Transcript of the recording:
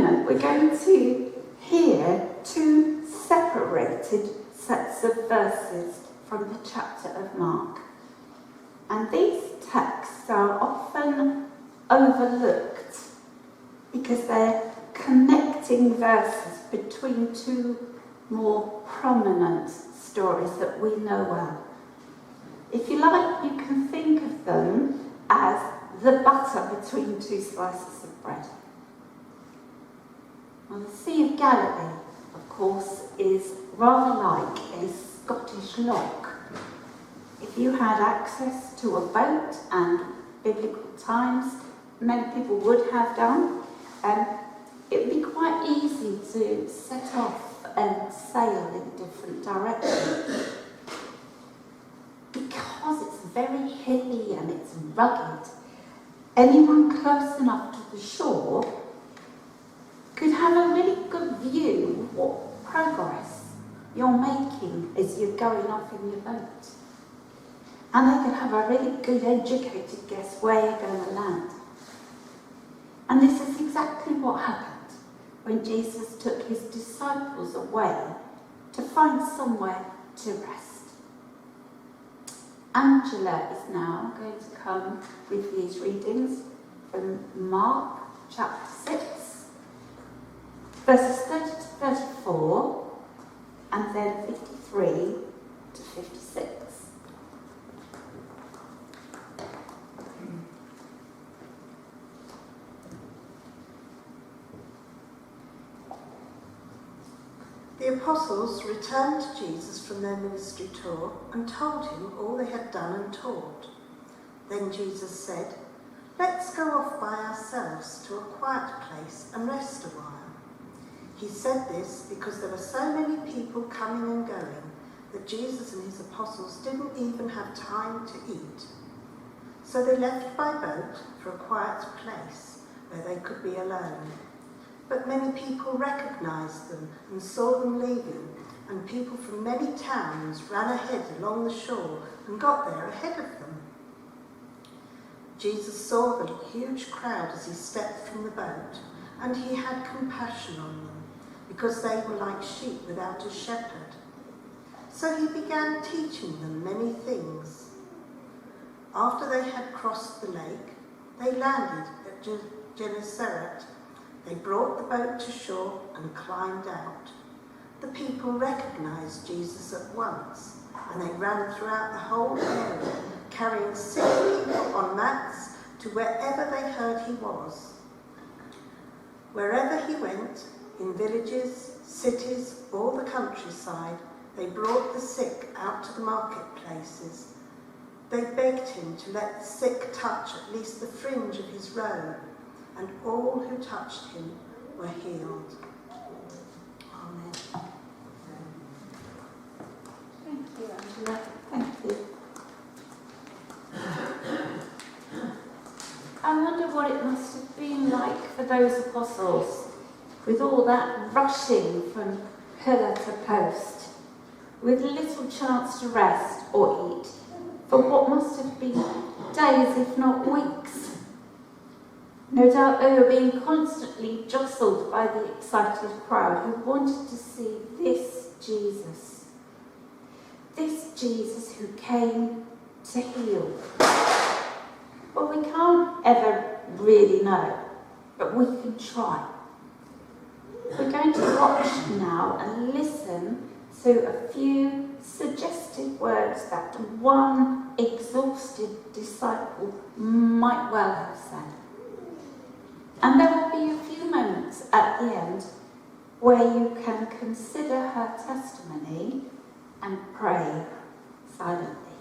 moment, we're going to hear two separated sets of verses from the chapter of Mark. And these texts are often overlooked because they're connecting verses between two more prominent stories that we know well. If you like, you can think of them as the butter between two slices of bread. Well, the Sea of Galilee, of course, is rather like a Scottish loch. If you had access to a boat, and biblical times many people would have done, it would be quite easy to set off and sail in different directions. Because it's very hilly and it's rugged, anyone close enough to the shore could have a really good view of what progress you're making as you're going off in your boat. And they could have a really good educated guess where you're going to land. And this is exactly what happened when Jesus took his disciples away to find somewhere to rest. Angela is now going to come with these readings from Mark chapter 6, verses 30 to 34, and then 53 to 56. The apostles returned to Jesus from their ministry tour and told him all they had done and taught. Then Jesus said, "Let's go off by ourselves to a quiet place and rest a while." He said this because there were so many people coming and going that Jesus and his apostles didn't even have time to eat. So they left by boat for a quiet place where they could be alone. But many people recognized them and saw them leaving, and people from many towns ran ahead along the shore and got there ahead of them. Jesus saw the huge crowd as he stepped from the boat, and he had compassion on them, because they were like sheep without a shepherd. So he began teaching them many things. After they had crossed the lake, they landed at Gennesaret. They brought the boat to shore and climbed out. The people recognized Jesus at once, and they ran throughout the whole area, carrying sick people on mats to wherever they heard he was. Wherever he went, in villages, cities, or the countryside, they brought the sick out to the marketplaces. They begged him to let the sick touch at least the fringe of his robe, and all who touched him were healed. Amen. Thank you, Angela. Thank you. I wonder what it must have been like for those apostles, with all that rushing from pillar to post, with little chance to rest or eat, for what must have been days, if not weeks. No doubt they were being constantly jostled by the excited crowd who wanted to see this Jesus who came to heal. Well, we can't ever really know, but we can try. We're going to watch now and listen to a few suggested words that one exhausted disciple might well have said. And there will be a few moments at the end where you can consider her testimony and pray silently.